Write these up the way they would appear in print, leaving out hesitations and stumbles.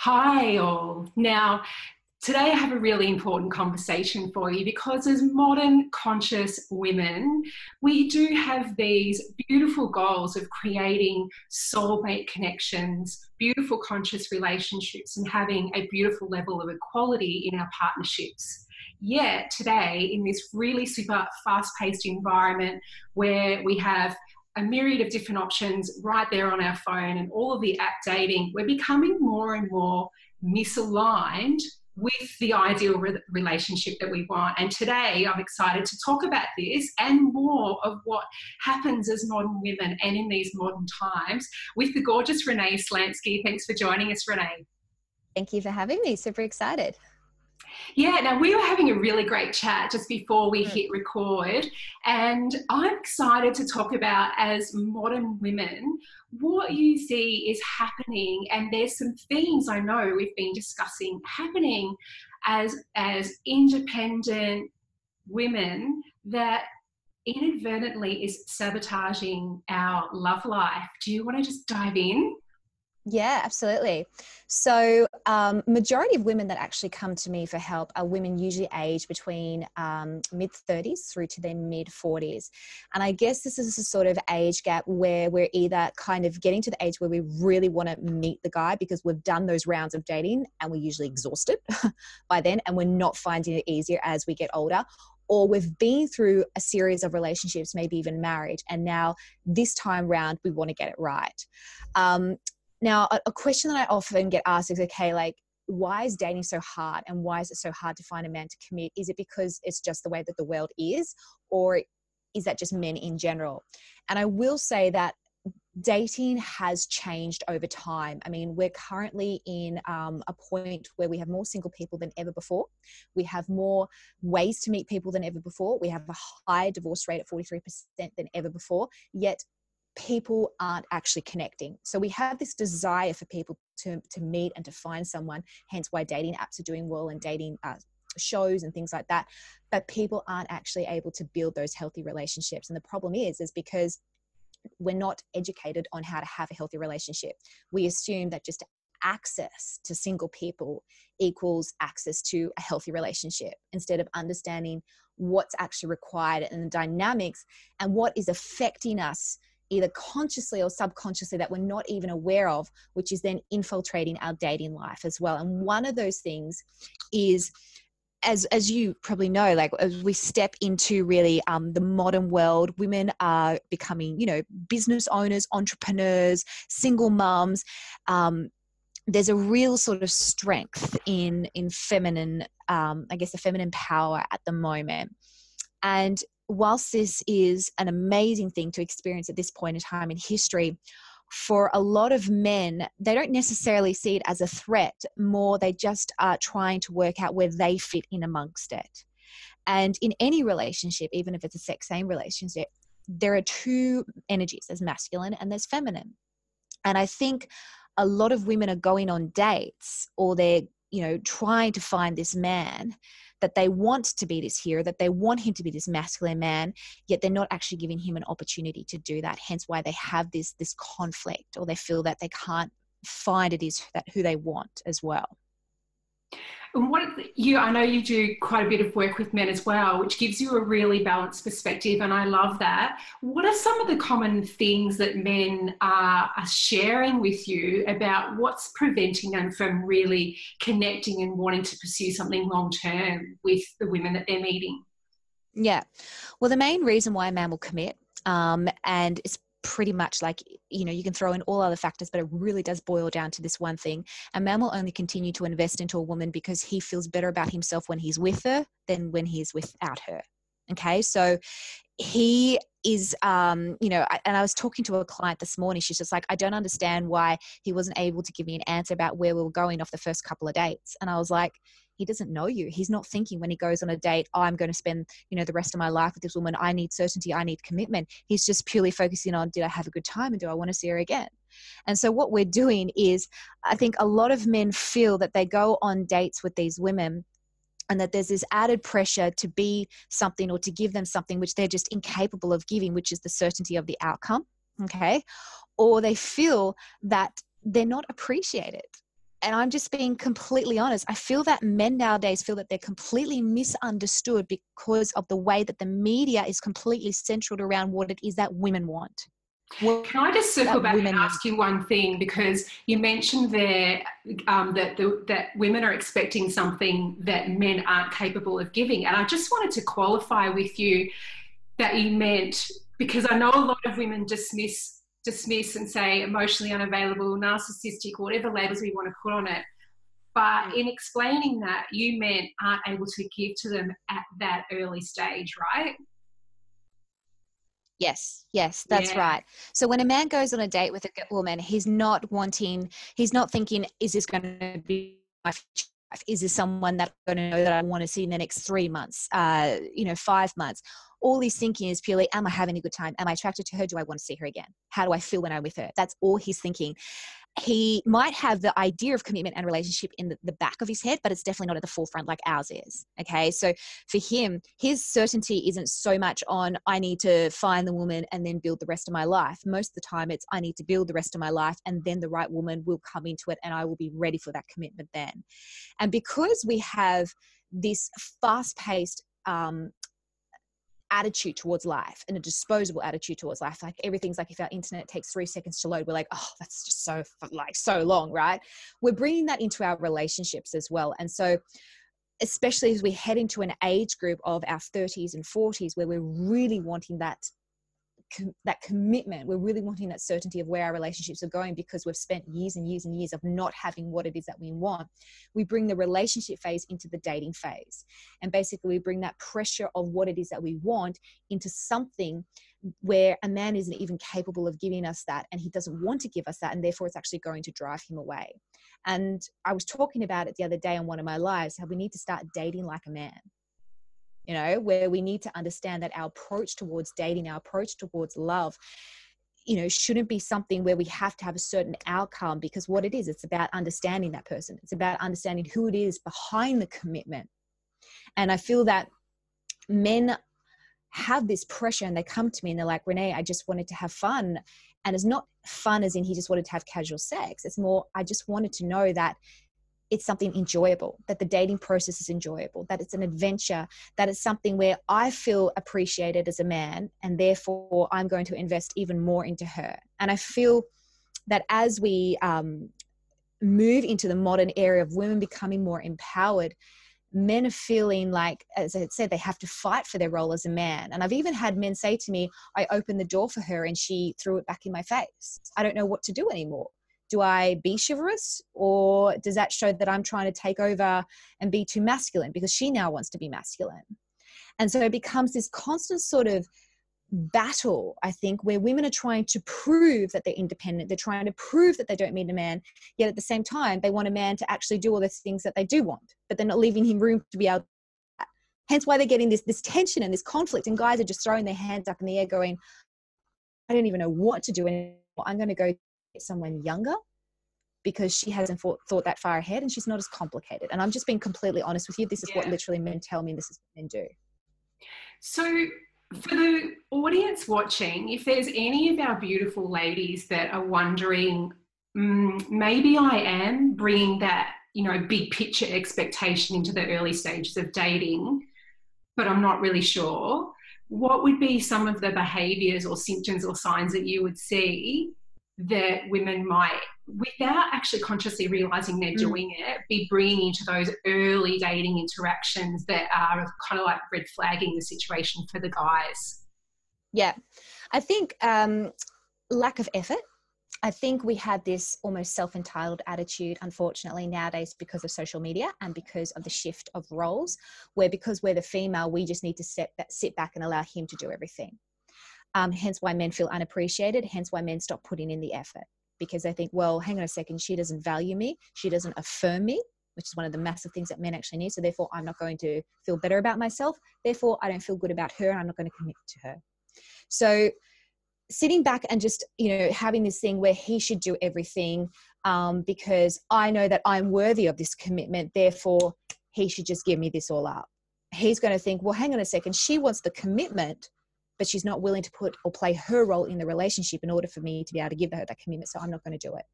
Hi, all. Now, today I have a really important conversation for you because, as modern conscious women, we do have these beautiful goals of creating soulmate connections, beautiful conscious relationships, and having a beautiful level of equality in our partnerships. Yet, today, in this really super fast paced environment where we have a myriad of different options right there on our phone and all of the app dating, we're becoming more and more misaligned with the ideal relationship that we want. And today I'm excited to talk about this and more of what happens as modern women and in these modern times with the gorgeous Renee Slansky. Thanks for joining us, Renee. Thank you for having me. Super excited. Yeah, now we were having a really great chat just before we Mm. hit record, and I'm excited to talk about, as modern women, what you see is happening. And there's some themes I know we've been discussing happening as independent women that inadvertently is sabotaging our love life. Do you want to just dive in? Yeah, absolutely. So, majority of women that actually come to me for help are women usually aged between mid 30s through to their mid 40s. And I guess this is a sort of age gap where we're either kind of getting to the age where we really want to meet the guy because we've done those rounds of dating and we're usually exhausted by then, and we're not finding it easier as we get older. Or we've been through a series of relationships, maybe even marriage, and now this time round we want to get it right. Now, a question that I often get asked is, okay, like, why is dating so hard and why is it so hard to find a man to commit? Is it because it's just the way that the world is, or is that just men in general? And I will say that dating has changed over time. I mean, we're currently in a point where we have more single people than ever before. We have more ways to meet people than ever before. We have a higher divorce rate at 43% than ever before, yet people aren't actually connecting. So we have this desire for people to meet and to find someone, hence why dating apps are doing well and dating shows and things like that. But people aren't actually able to build those healthy relationships. And the problem is because we're not educated on how to have a healthy relationship. We assume that just access to single people equals access to a healthy relationship, instead of understanding what's actually required and the dynamics and what is affecting us either consciously or subconsciously that we're not even aware of, which is then infiltrating our dating life as well. And one of those things is, as you probably know, like, as we step into really the modern world, women are becoming, business owners, entrepreneurs, single mums. There's a real sort of strength in feminine, I guess, the feminine power at the moment. And whilst this is an amazing thing to experience at this point in time in history, for a lot of men, they don't necessarily see it as a threat. More, they just are trying to work out where they fit in amongst it. And in any relationship, even if it's a sex same relationship, there are two energies: there's masculine and there's feminine. And I think a lot of women are going on dates, or they're, trying to find this man that they want to be this hero, that they want him to be this masculine man, yet they're not actually giving him an opportunity to do that. Hence why they have this conflict, or they feel that they can't find it is that who they want as well. And I know you do quite a bit of work with men as well, which gives you a really balanced perspective, and I love that. What are some of the common things that men are sharing with you about what's preventing them from really connecting and wanting to pursue something long term with the women that they're meeting? Yeah. Well, the main reason why a man will commit, and it's pretty much like, you can throw in all other factors, but it really does boil down to this one thing. A man will only continue to invest into a woman because he feels better about himself when he's with her than when he's without her. Okay. So he is, and I was talking to a client this morning. She's just like, I don't understand why he wasn't able to give me an answer about where we were going off the first couple of dates. And I was like, he doesn't know you. He's not thinking when he goes on a date, oh, I'm going to spend, the rest of my life with this woman. I need certainty. I need commitment. He's just purely focusing on, did I have a good time and do I want to see her again? And so what we're doing is, I think a lot of men feel that they go on dates with these women and that there's this added pressure to be something or to give them something which they're just incapable of giving, which is the certainty of the outcome. Okay. Or they feel that they're not appreciated. and I'm just being completely honest, I feel that men nowadays feel that they're completely misunderstood because of the way that the media is completely centered around what it is that women want. What Can I just circle that back and women need. ask you one thing? Because you mentioned there that women are expecting something that men aren't capable of giving. And I just wanted to qualify with you that you meant, because I know a lot of women dismiss and say emotionally unavailable, narcissistic, whatever labels we want to put on it. But in explaining that, you meant aren't able to give to them at that early stage, right? Yes, yes, that's Yeah. right. So when a man goes on a date with a woman, he's not thinking, is this going to be my future life? Is this someone that I'm going to know that I want to see in the next 3 months, 5 months? All he's thinking is purely, am I having a good time? Am I attracted to her? Do I want to see her again? How do I feel when I'm with her? That's all he's thinking. He might have the idea of commitment and relationship in the back of his head, but it's definitely not at the forefront like ours is. Okay. So for him, his certainty isn't so much on, I need to find the woman and then build the rest of my life. Most of the time it's, I need to build the rest of my life and then the right woman will come into it and I will be ready for that commitment then. And because we have this fast paced, attitude towards life and a disposable attitude towards life, like everything's like, if our internet takes 3 seconds to load, we're like, oh, that's just so long, right? We're bringing that into our relationships as well. And so especially as we head into an age group of our 30s and 40s where we're really wanting that commitment, we're really wanting that certainty of where our relationships are going because we've spent years and years and years of not having what it is that we want. We bring the relationship phase into the dating phase. And basically we bring that pressure of what it is that we want into something where a man isn't even capable of giving us that and he doesn't want to give us that, and therefore it's actually going to drive him away. And I was talking about it the other day on one of my lives, how we need to start dating like a man. Where we need to understand that our approach towards dating, our approach towards love, shouldn't be something where we have to have a certain outcome, because what it is, it's about understanding that person. It's about understanding who it is behind the commitment. And I feel that men have this pressure and they come to me and they're like, Renee, I just wanted to have fun. And it's not fun as in he just wanted to have casual sex. It's more, I just wanted to know that it's something enjoyable, that the dating process is enjoyable, that it's an adventure, that it's something where I feel appreciated as a man, and therefore I'm going to invest even more into her. And I feel that as we move into the modern era of women becoming more empowered, men are feeling like, as I said, they have to fight for their role as a man. And I've even had men say to me, I opened the door for her and she threw it back in my face. I don't know what to do anymore. Do I be chivalrous, or does that show that I'm trying to take over and be too masculine because she now wants to be masculine? And so it becomes this constant sort of battle, I think, where women are trying to prove that they're independent. They're trying to prove that they don't need a man, yet at the same time, they want a man to actually do all the things that they do want, but they're not leaving him room to be able to do that. Hence why they're getting this tension and this conflict, and guys are just throwing their hands up in the air going, I don't even know what to do anymore. I'm going to go get someone younger because she hasn't thought that far ahead and she's not as complicated. And I'm just being completely honest with you. This is what literally men tell me, this is what men do. So for the audience watching, if there's any of our beautiful ladies that are wondering, maybe I am bringing that, big picture expectation into the early stages of dating, but I'm not really sure, what would be some of the behaviors or symptoms or signs that you would see that women might, without actually consciously realizing they're doing it, be bringing into those early dating interactions that are kind of like red flagging the situation for the guys? Yeah, I think lack of effort. I think we have this almost self-entitled attitude, unfortunately, nowadays because of social media and because of the shift of roles, where because we're the female, we just need to sit back and allow him to do everything. Hence why men feel unappreciated, hence why men stop putting in the effort, because they think, well, hang on a second, she doesn't value me, she doesn't affirm me, which is one of the massive things that men actually need. So therefore, I'm not going to feel better about myself. Therefore, I don't feel good about her and I'm not going to commit to her. So sitting back and just, having this thing where he should do everything because I know that I'm worthy of this commitment, therefore he should just give me this all up. He's going to think, well, hang on a second, she wants the commitment, but she's not willing to put or play her role in the relationship in order for me to be able to give her that commitment. So I'm not going to do it.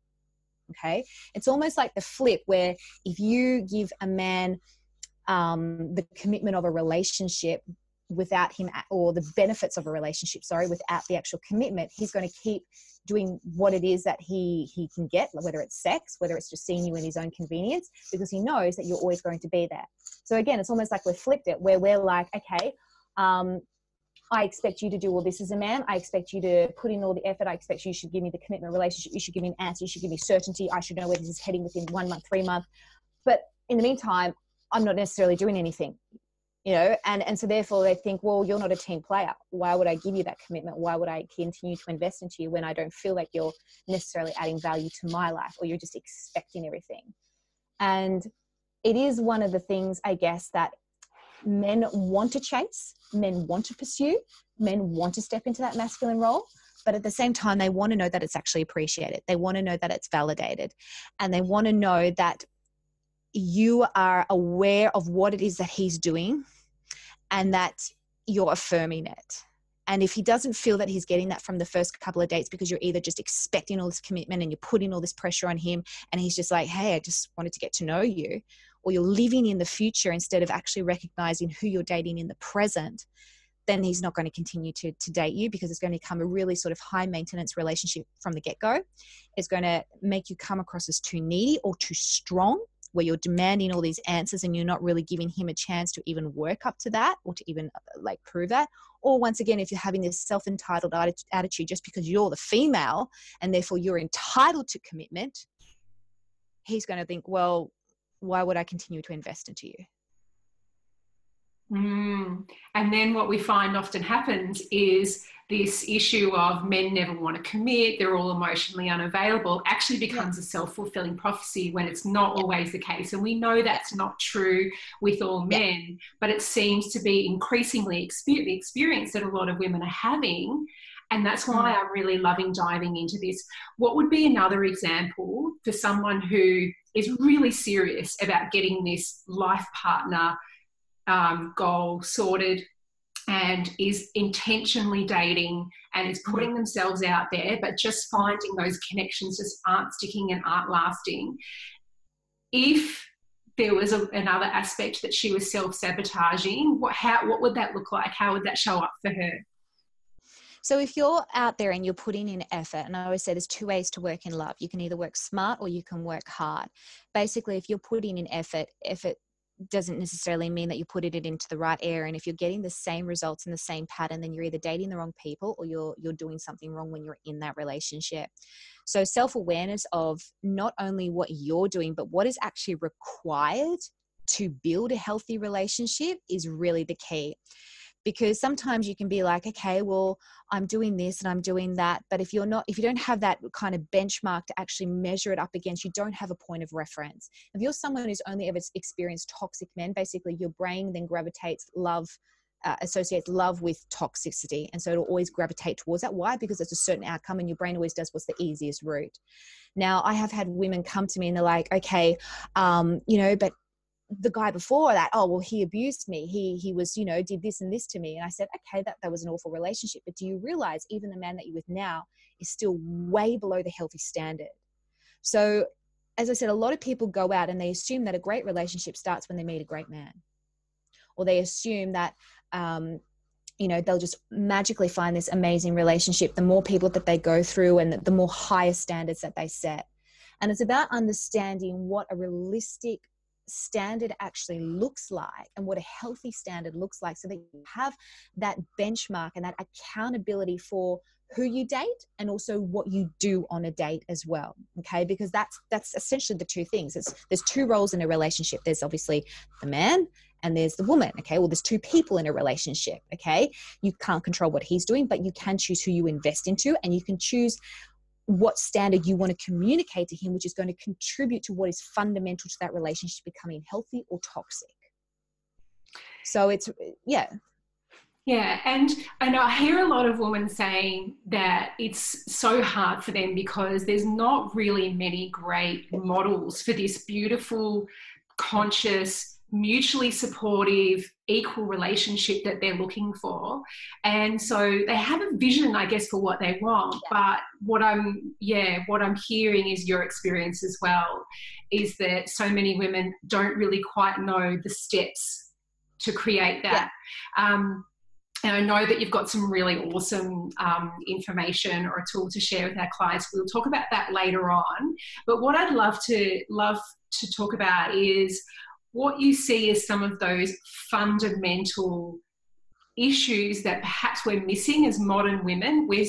Okay. It's almost like the flip, where if you give a man the commitment of a relationship without him, or the benefits of a relationship, sorry, without the actual commitment, he's going to keep doing what it is that he can get, whether it's sex, whether it's just seeing you in his own convenience, because he knows that you're always going to be there. So again, it's almost like we've flipped it, where we're like, okay, I expect you to do all this as a man. I expect you to put in all the effort. I expect you should give me the commitment relationship. You should give me an answer. You should give me certainty. I should know where this is heading within 1 month, 3 months. But in the meantime, I'm not necessarily doing anything, you know, and so therefore they think, well, you're not a team player. Why would I give you that commitment? Why would I continue to invest into you when I don't feel like you're necessarily adding value to my life, or you're just expecting everything? And it is one of the things, I guess, that men want to chase, men want to pursue, men want to step into that masculine role, but at the same time, they want to know that it's actually appreciated. They want to know that it's validated, and they want to know that you are aware of what it is that he's doing and that you're affirming it. And if he doesn't feel that he's getting that from the first couple of dates, because you're either just expecting all this commitment and you're putting all this pressure on him, and he's just like, hey, I just wanted to get to know you, or you're living in the future instead of actually recognizing who you're dating in the present, then he's not going to continue to date you, because it's going to become a really sort of high maintenance relationship from the get-go. It's going to make you come across as too needy or too strong, where you're demanding all these answers and you're not really giving him a chance to even work up to that, or to even like prove that. Or once again, if you're having this self-entitled attitude just because you're the female and therefore you're entitled to commitment, he's going to think, well, why would I continue to invest into you? And then what we find often happens is this issue of men never want to commit, they're all emotionally unavailable, actually becomes a self-fulfilling prophecy, when it's not always the case. And we know that's not true with all men, but it seems to be increasingly the experience that a lot of women are having. And that's why I'm really loving diving into this. What would be another example for someone who is really serious about getting this life partner goal sorted, and is intentionally dating and is putting themselves out there, but just finding those connections just aren't sticking and aren't lasting? If there was another aspect that she was self-sabotaging, what would that look like? How would that show up for her? So if you're out there and you're putting in effort, and I always say there's two ways to work in love. You can either work smart or you can work hard. Basically, if you're putting in effort doesn't necessarily mean that you put it into the right area. And if you're getting the same results in the same pattern, then you're either dating the wrong people or you're doing something wrong when you're in that relationship. So self-awareness of not only what you're doing, but what is actually required to build a healthy relationship is really the key. Because sometimes you can be like, okay, well, I'm doing this and I'm doing that. But if you don't have that kind of benchmark to actually measure it up against, you don't have a point of reference. If you're someone who's only ever experienced toxic men, basically your brain then associates love with toxicity. And so it'll always gravitate towards that. Why? Because it's a certain outcome and your brain always does what's the easiest route. Now, I have had women come to me and they're like, okay, but the guy before that, oh, well, he abused me. He was, did this and this to me. And I said, okay, that was an awful relationship. But do you realize even the man that you're with now is still way below the healthy standard? So as I said, a lot of people go out and they assume that a great relationship starts when they meet a great man. Or they assume that, they'll just magically find this amazing relationship the more people that they go through and the more higher standards that they set. And it's about understanding what a realistic standard actually looks like and what a healthy standard looks like, so that you have that benchmark and that accountability for who you date and also what you do on a date as well. Okay, because that's essentially the two things. There's two roles in a relationship. There's obviously the man and there's the woman. Okay, well, there's two people in a relationship. Okay, you can't control what he's doing, but you can choose who you invest into, and you can choose what standard you want to communicate to him, which is going to contribute to what is fundamental to that relationship becoming healthy or toxic. So it's, yeah. Yeah, and I hear a lot of women saying that it's so hard for them because there's not really many great models for this beautiful, conscious, mutually supportive, equal relationship that they're looking for. And so they have a vision, I guess, for what they want. But what I'm hearing is your experience as well, is that so many women don't really quite know the steps to create that. And I know that you've got some really awesome information or a tool to share with our clients. We'll talk about that later on. But what I'd love to talk about is what you see as some of those fundamental issues that perhaps we're missing as modern women. We're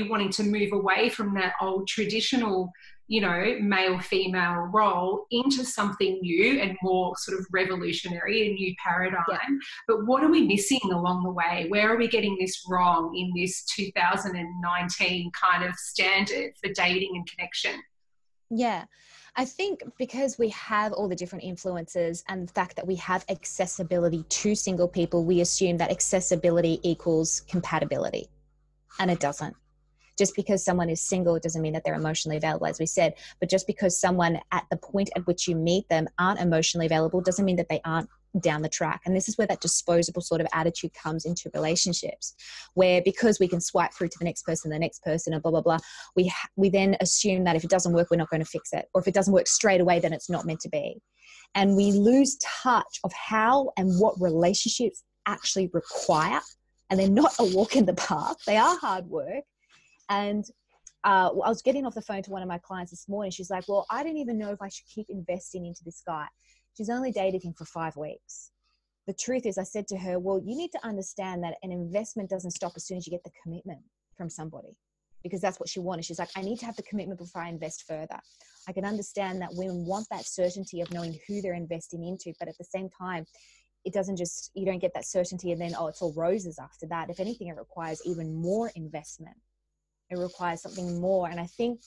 wanting to move away from that old traditional, male female role into something new and more sort of revolutionary, a new paradigm. But what are we missing along the way? Where are we getting this wrong in this 2019 kind of standard for dating and connection? Yeah, I think because we have all the different influences and the fact that we have accessibility to single people, we assume that accessibility equals compatibility, and it doesn't. Just because someone is single, it doesn't mean that they're emotionally available, as we said. But just because someone at the point at which you meet them aren't emotionally available doesn't mean that they aren't down the track. And this is where that disposable sort of attitude comes into relationships, where because we can swipe through to the next person and blah, blah, blah, we then assume that if it doesn't work, we're not going to fix it. Or if it doesn't work straight away, then it's not meant to be. And we lose touch of how and what relationships actually require. And they're not a walk in the park. They are hard work. And I was getting off the phone to one of my clients this morning. She's like, well, I don't even know if I should keep investing into this guy. She's only dated him for 5 weeks. The truth is, I said to her, well, you need to understand that an investment doesn't stop as soon as you get the commitment from somebody, because that's what she wanted. She's like, I need to have the commitment before I invest further. I can understand that women want that certainty of knowing who they're investing into, but at the same time, it doesn't just, you don't get that certainty and then, oh, it's all roses after that. If anything, it requires even more investment. It requires something more. And I think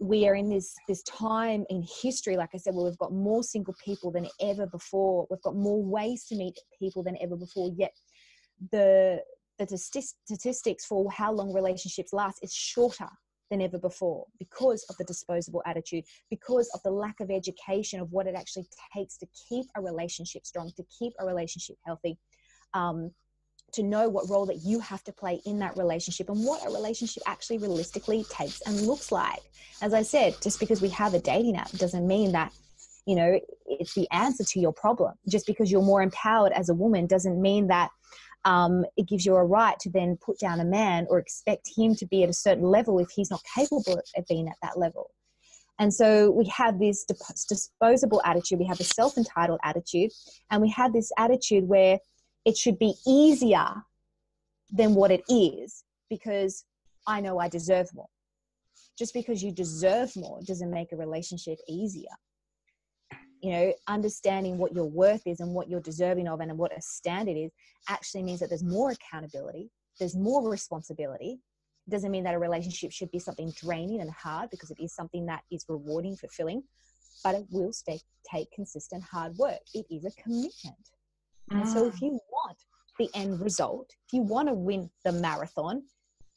we are in this time in history, like I said, where we've got more single people than ever before. We've got more ways to meet people than ever before. Yet the statistics for how long relationships last is shorter than ever before because of the disposable attitude, because of the lack of education of what it actually takes to keep a relationship strong, to keep a relationship healthy. To know what role that you have to play in that relationship and what a relationship actually realistically takes and looks like. As I said, just because we have a dating app doesn't mean that, it's the answer to your problem. Just because you're more empowered as a woman doesn't mean that it gives you a right to then put down a man or expect him to be at a certain level if he's not capable of being at that level. And so we have this disposable attitude, we have a self-entitled attitude, and we have this attitude where it should be easier than what it is because I know I deserve more. Just because you deserve more doesn't make a relationship easier. Understanding what your worth is and what you're deserving of and what a standard is actually means that there's more accountability, there's more responsibility. It doesn't mean that a relationship should be something draining and hard, because it is something that is rewarding, fulfilling, but it will take consistent hard work. It is a commitment. And so if you want the end result, if you want to win the marathon,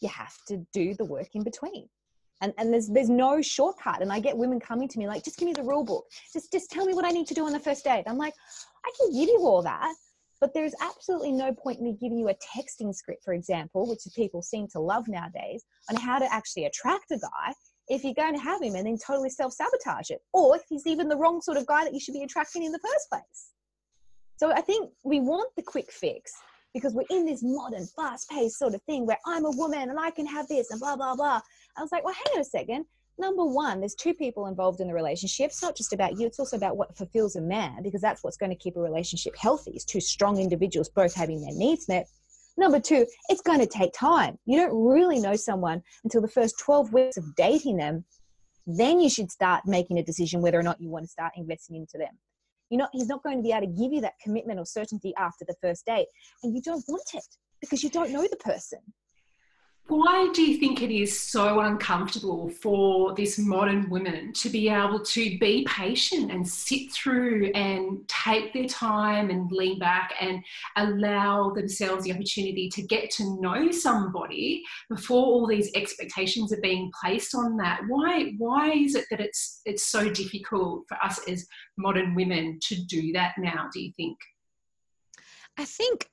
you have to do the work in between. And there's no shortcut. And I get women coming to me like, just give me the rule book. Just tell me what I need to do on the first date. I'm like, I can give you all that, but there's absolutely no point in me giving you a texting script, for example, which people seem to love nowadays, on how to actually attract a guy if you're going to have him and then totally self-sabotage it. Or if he's even the wrong sort of guy that you should be attracting in the first place. So I think we want the quick fix because we're in this modern, fast-paced sort of thing where I'm a woman and I can have this and blah, blah, blah. I was like, well, hang on a second. Number one, there's two people involved in the relationship. It's not just about you. It's also about what fulfills a man, because that's what's going to keep a relationship healthy, is two strong individuals both having their needs met. Number two, it's going to take time. You don't really know someone until the first 12 weeks of dating them. Then you should start making a decision whether or not you want to start investing into them. He's not going to be able to give you that commitment or certainty after the first date, and you don't want it because you don't know the person. Why do you think it is so uncomfortable for this modern woman to be able to be patient and sit through and take their time and lean back and allow themselves the opportunity to get to know somebody before all these expectations are being placed on that? Why is it that it's so difficult for us as modern women to do that now, do you think? I think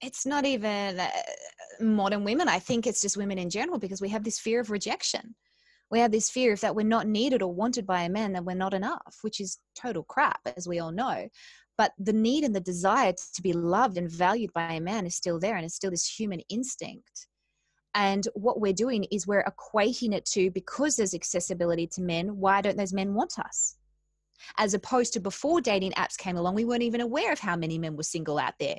it's not even modern women. I think it's just women in general, because we have this fear of rejection. We have this fear if that we're not needed or wanted by a man, that we're not enough, which is total crap, as we all know. But the need and the desire to be loved and valued by a man is still there, and it's still this human instinct. And what we're doing is we're equating it to, because there's accessibility to men, why don't those men want us? As opposed to before dating apps came along, we weren't even aware of how many men were single out there,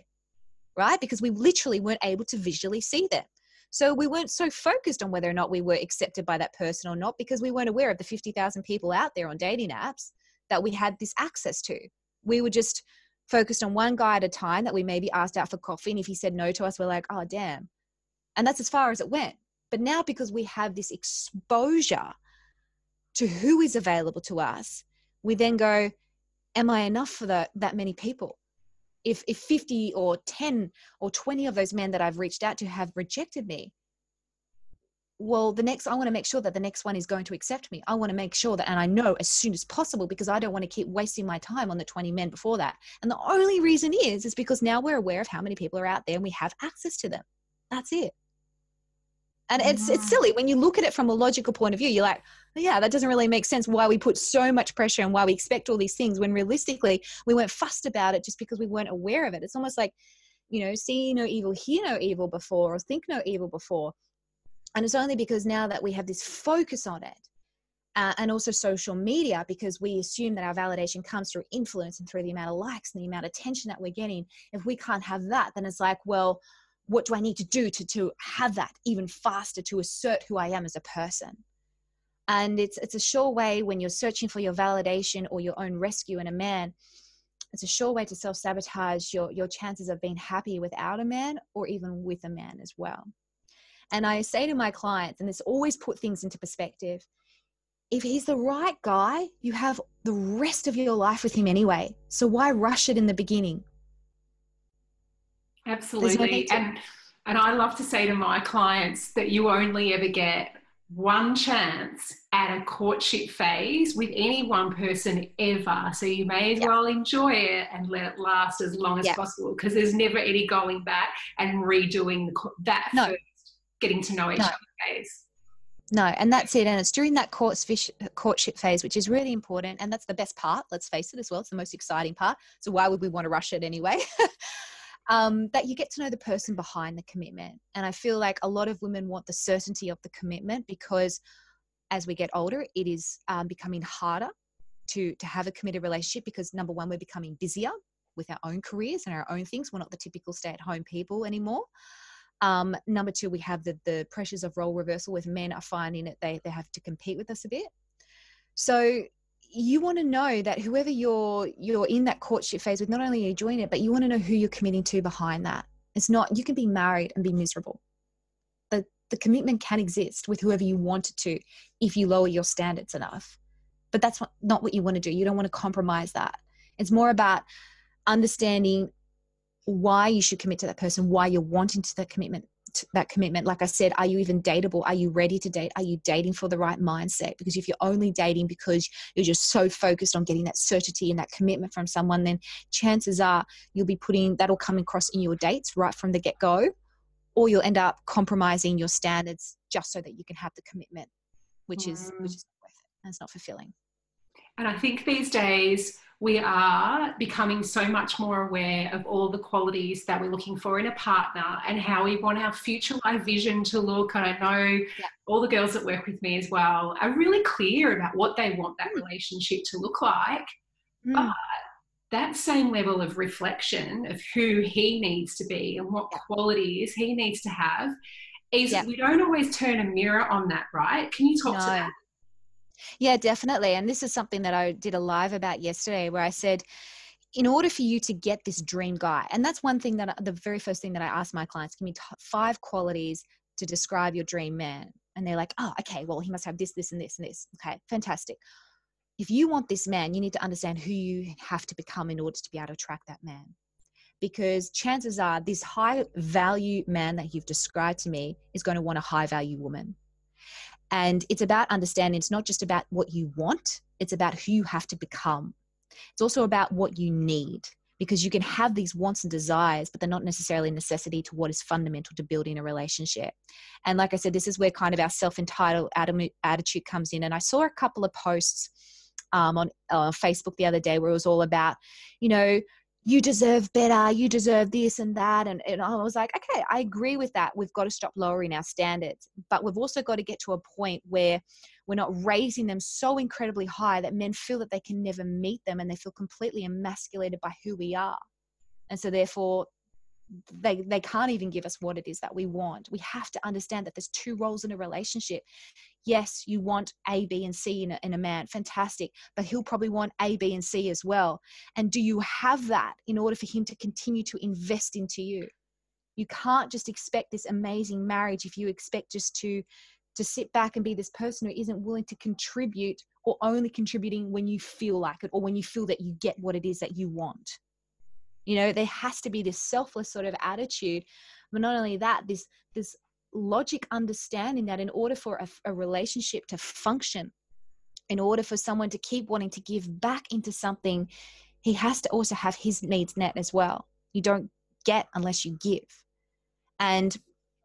right? Because we literally weren't able to visually see them. So we weren't so focused on whether or not we were accepted by that person or not, because we weren't aware of the 50,000 people out there on dating apps that we had this access to. We were just focused on one guy at a time that we maybe asked out for coffee. And if he said no to us, we're like, oh, damn. And that's as far as it went. But now, because we have this exposure to who is available to us, we then go, am I enough for that many people? If 50 or 10 or 20 of those men that I've reached out to have rejected me, well, I want to make sure that the next one is going to accept me. I want to make sure that, and I know as soon as possible, because I don't want to keep wasting my time on the 20 men before that. And the only reason is because now we're aware of how many people are out there and we have access to them. That's it. And it's silly when you look at it from a logical point of view. You're like, yeah, that doesn't really make sense why we put so much pressure and why we expect all these things, when realistically we weren't fussed about it just because we weren't aware of it. It's almost like, see no evil, hear no evil before, or think no evil before. And it's only because now that we have this focus on it, and also social media, because we assume that our validation comes through influence and through the amount of likes and the amount of attention that we're getting. If we can't have that, then it's like, well, what do I need to do to have that even faster, to assert who I am as a person? And it's a sure way, when you're searching for your validation or your own rescue in a man, it's a sure way to self-sabotage your chances of being happy without a man, or even with a man as well. And I say to my clients, and this always put things into perspective, if he's the right guy, you have the rest of your life with him anyway. So why rush it in the beginning? Absolutely. And I love to say to my clients that you only ever get one chance at a courtship phase with any one person ever. So you may as well enjoy it and let it last as long as possible, because there's never any going back and redoing first getting to know each other phase. No, and that's it. And it's during that courtship phase, which is really important. And that's the best part, let's face it, as well. It's the most exciting part. So why would we want to rush it anyway? That you get to know the person behind the commitment. And I feel like a lot of women want the certainty of the commitment, because as we get older, it is becoming harder to have a committed relationship, because number one, we're becoming busier with our own careers and our own things. We're not the typical stay-at-home people anymore. Number two, we have the pressures of role reversal, with men are finding that they have to compete with us a bit. So you want to know that whoever you're in that courtship phase with, not only are you enjoying it, but you want to know who you're committing to behind that. It's not, you can be married and be miserable. But the commitment can exist with whoever you want it to, if you lower your standards enough. But that's not what you want to do. You don't want to compromise that. It's more about understanding why you should commit to that person, why you're wanting to that commitment. Like I said, are you even dateable? Are you ready to date? Are you dating for the right mindset? Because if you're only dating because you're just so focused on getting that certainty and that commitment from someone, then chances are you'll be that'll come across in your dates right from the get-go, or you'll end up compromising your standards just so that you can have the commitment, which is not worth it, and it's not fulfilling. And I think these days we are becoming so much more aware of all the qualities that we're looking for in a partner, and how we want our future life vision to look. And I know all the girls that work with me as well are really clear about what they want that relationship to look like. But that same level of reflection of who he needs to be and what qualities he needs to have is we don't always turn a mirror on that, right? Can you talk to that? Yeah, definitely. And this is something that I did a live about yesterday, where I said, in order for you to get this dream guy, and that's one thing that the very first thing that I ask my clients, give me 5 qualities to describe your dream man. And they're like, oh, okay, well, he must have this, this, and this, and this. Okay, fantastic. If you want this man, you need to understand who you have to become in order to be able to attract that man. Because chances are this high value man that you've described to me is going to want a high value woman. And it's about understanding it's not just about what you want, it's about who you have to become. It's also about what you need. because you can have these wants and desires, but they're not necessarily a necessity to what is fundamental to building a relationship. And like I said, this is where kind of our self-entitled attitude comes in. And I saw a couple of posts on Facebook the other day where it was all about, you know, you deserve better, you deserve this and that. And I was like, okay, I agree with that. We've got to stop lowering our standards, but we've also got to get to a point where we're not raising them so incredibly high that men feel that they can never meet them, and they feel completely emasculated by who we are. And so therefore they can't even give us what it is that we want. We have to understand that there's two roles in a relationship. Yes, you want A, B, and C in a man. Fantastic. But he'll probably want A, B, and C as well. And do you have that in order for him to continue to invest into you? You can't just expect this amazing marriage if you expect just to sit back and be this person who isn't willing to contribute, or only contributing when you feel like it, or when you feel that you get what it is that you want. You know, there has to be this selfless sort of attitude. But not only that, this logic understanding that in order for a relationship to function, in order for someone to keep wanting to give back into something, he has to also have his needs met as well. You don't get unless you give. And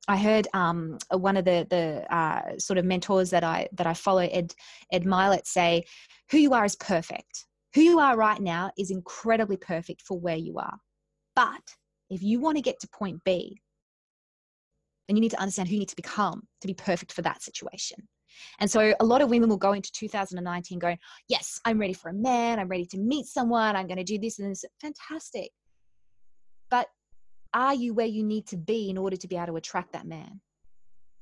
I heard one of the sort of mentors that I follow, Ed Milet, say, who you are is perfect. Who you are right now is incredibly perfect for where you are. But if you want to get to point B, then you need to understand who you need to become to be perfect for that situation. And so a lot of women will go into 2019 going, yes, I'm ready for a man. I'm ready to meet someone. I'm going to do this and this. Fantastic. But are you where you need to be in order to be able to attract that man?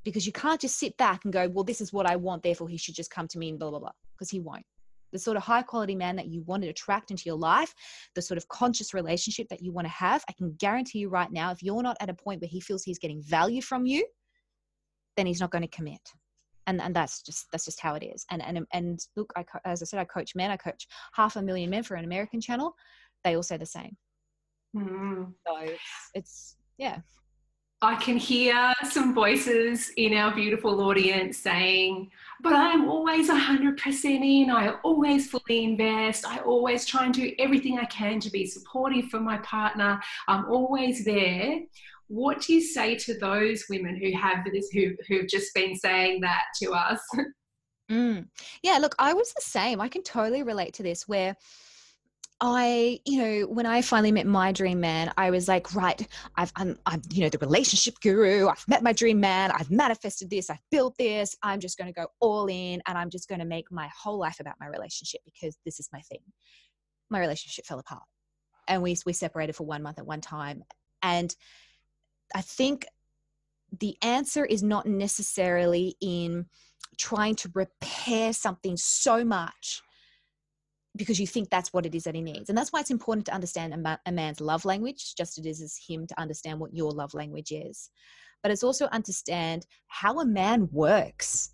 Because you can't just sit back and go, well, this is what I want, therefore he should just come to me and blah, blah, blah, because he won't. The sort of high quality man that you want to attract into your life, the sort of conscious relationship that you want to have, I can guarantee you right now, if you're not at a point where he feels he's getting value from you, then he's not going to commit. And that's just how it is. And look, as I said, I coach men. I coach 500,000 men for an American channel. They all say the same. Mm. So it's yeah. I can hear some voices in our beautiful audience saying, but I'm always 100% in. I always fully invest. I always try and do everything I can to be supportive for my partner. I'm always there. What do you say to those women who have this, who've just been saying that to us? Yeah, look, I was the same. I can totally relate to this, where when I finally met my dream man, I was like, right, I'm the relationship guru. I've met my dream man. I've manifested this. I've built this. I'm just going to go all in, and I'm just going to make my whole life about my relationship because this is my thing. My relationship fell apart, and we separated for 1 month at one time. And I think the answer is not necessarily in trying to repair something so much because you think that's what it is that he needs. And that's why it's important to understand a man's love language, just as it is him to understand what your love language is. But it's also understand how a man works.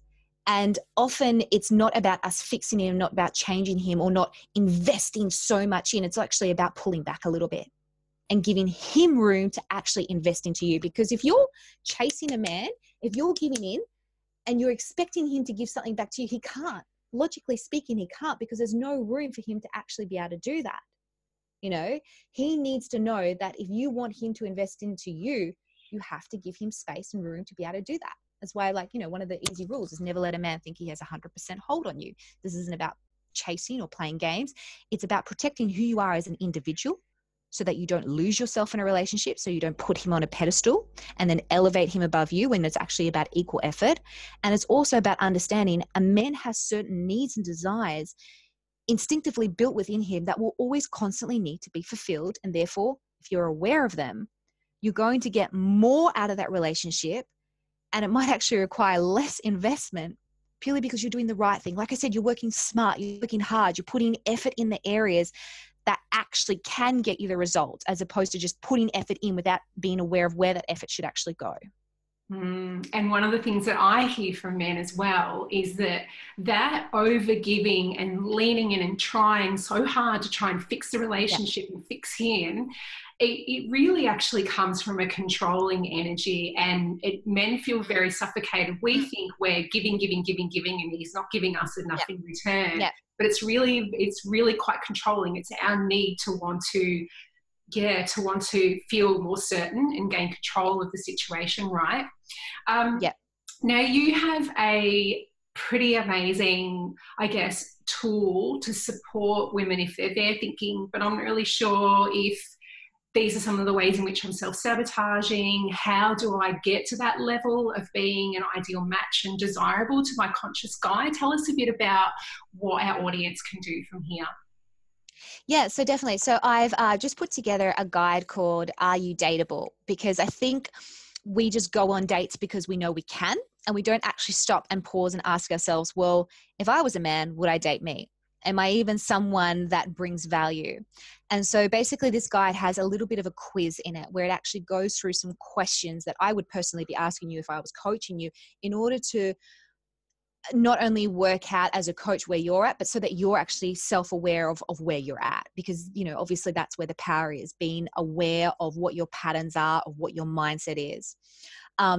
And often it's not about us fixing him, not about changing him, or not investing so much in. It's actually about pulling back a little bit and giving him room to actually invest into you. Because if you're chasing a man, if you're giving in and you're expecting him to give something back to you, he can't. Logically speaking, he can't, because there's no room for him to actually be able to do that. You know, he needs to know that if you want him to invest into you, you have to give him space and room to be able to do that. That's why, one of the easy rules is never let a man think he has 100% hold on you. This isn't about chasing or playing games. It's about protecting who you are as an individual, so that you don't lose yourself in a relationship, so you don't put him on a pedestal and then elevate him above you when it's actually about equal effort. And it's also about understanding a man has certain needs and desires instinctively built within him that will always constantly need to be fulfilled. And therefore, if you're aware of them, you're going to get more out of that relationship, and it might actually require less investment purely because you're doing the right thing. Like I said, you're working smart, you're working hard, you're putting effort in the areas that actually can get you the result, as opposed to just putting effort in without being aware of where that effort should actually go. And one of the things that I hear from men as well is that over giving and leaning in and trying so hard to try and fix the relationship and fix him, it really actually comes from a controlling energy, and men feel very suffocated. We think we're giving, and he's not giving us enough in return. But it's really quite controlling. It's our need to want to yeah, to want to feel more certain and gain control of the situation, right? Um, Yeah. Now, you have a pretty amazing, I guess, tool to support women if they're there thinking, but I'm not really sure if these are some of the ways in which I'm self-sabotaging. How do I get to that level of being an ideal match and desirable to my conscious guy? Tell us a bit about what our audience can do from here. Yeah, so definitely. So I've just put together a guide called Are You Dateable? Because I think we just go on dates because we know we can, and we don't actually stop and pause and ask ourselves, well, if I was a man, would I date me? Am I even someone that brings value? And so basically this guide has a little bit of a quiz in it where it actually goes through some questions that I would personally be asking you if I was coaching you, in order to not only work out as a coach where you're at, but so that you're actually self-aware of where you're at. Because, you know, obviously that's where the power is, being aware of what your patterns are, of what your mindset is.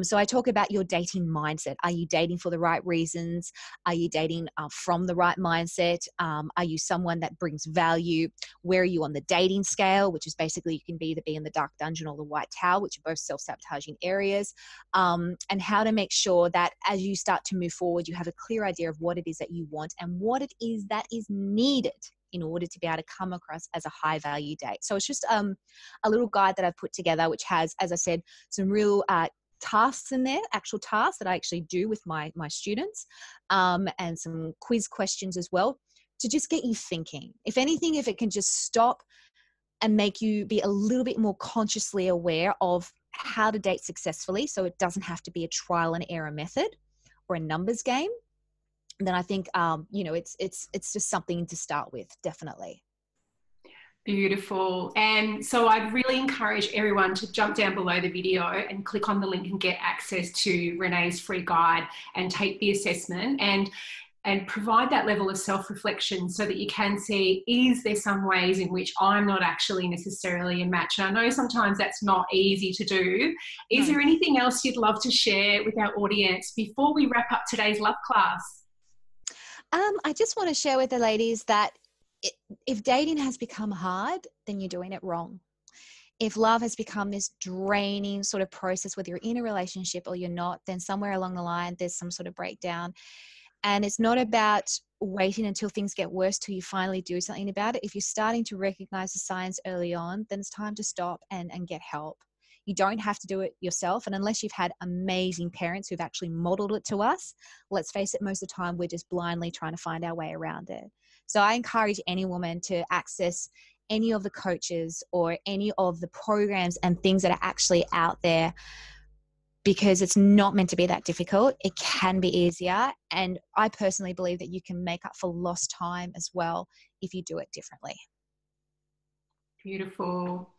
So I talk about your dating mindset. Are you dating for the right reasons? Are you dating from the right mindset? Are you someone that brings value? Where are you on the dating scale, which is basically you can be either be in the dark dungeon or the white tower, which are both self-sabotaging areas. And how to make sure that as you start to move forward, you have a clear idea of what it is that you want and what it is that is needed in order to be able to come across as a high value date. So it's just a little guide that I've put together, which has, as I said, some real tasks in there, actual tasks that I actually do with my students, and some quiz questions as well, to just get you thinking. If anything, if it can just stop and make you be a little bit more consciously aware of how to date successfully, so it doesn't have to be a trial and error method or a numbers game, then I think you know, it's just something to start with, definitely. Beautiful. And so I'd really encourage everyone to jump down below the video and click on the link and get access to Renee's free guide and take the assessment and provide that level of self-reflection so that you can see, is there some ways in which I'm not actually necessarily a match? And I know sometimes that's not easy to do. Is No. there anything else you'd love to share with our audience before we wrap up today's love class? I just want to share with the ladies that if dating has become hard, then you're doing it wrong. If love has become this draining sort of process, whether you're in a relationship or you're not, then somewhere along the line, there's some sort of breakdown. And it's not about waiting until things get worse till you finally do something about it. If you're starting to recognize the signs early on, then it's time to stop and get help. You don't have to do it yourself. And unless you've had amazing parents who've actually modeled it to us, let's face it, most of the time we're just blindly trying to find our way around it. So I encourage any woman to access any of the coaches or any of the programs and things that are actually out there, because it's not meant to be that difficult. It can be easier. And I personally believe that you can make up for lost time as well if you do it differently. Beautiful.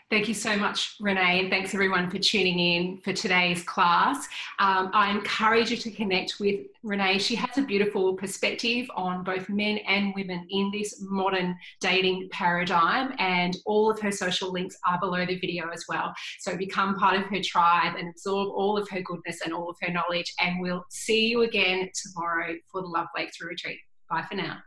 Thank you so much, Renee, and thanks everyone for tuning in for today's class. I encourage you to connect with Renee. She has a beautiful perspective on both men and women in this modern dating paradigm, and all of her social links are below the video as well. So become part of her tribe and absorb all of her goodness and all of her knowledge, and we'll see you again tomorrow for the Love Breakthrough Retreat. Bye for now.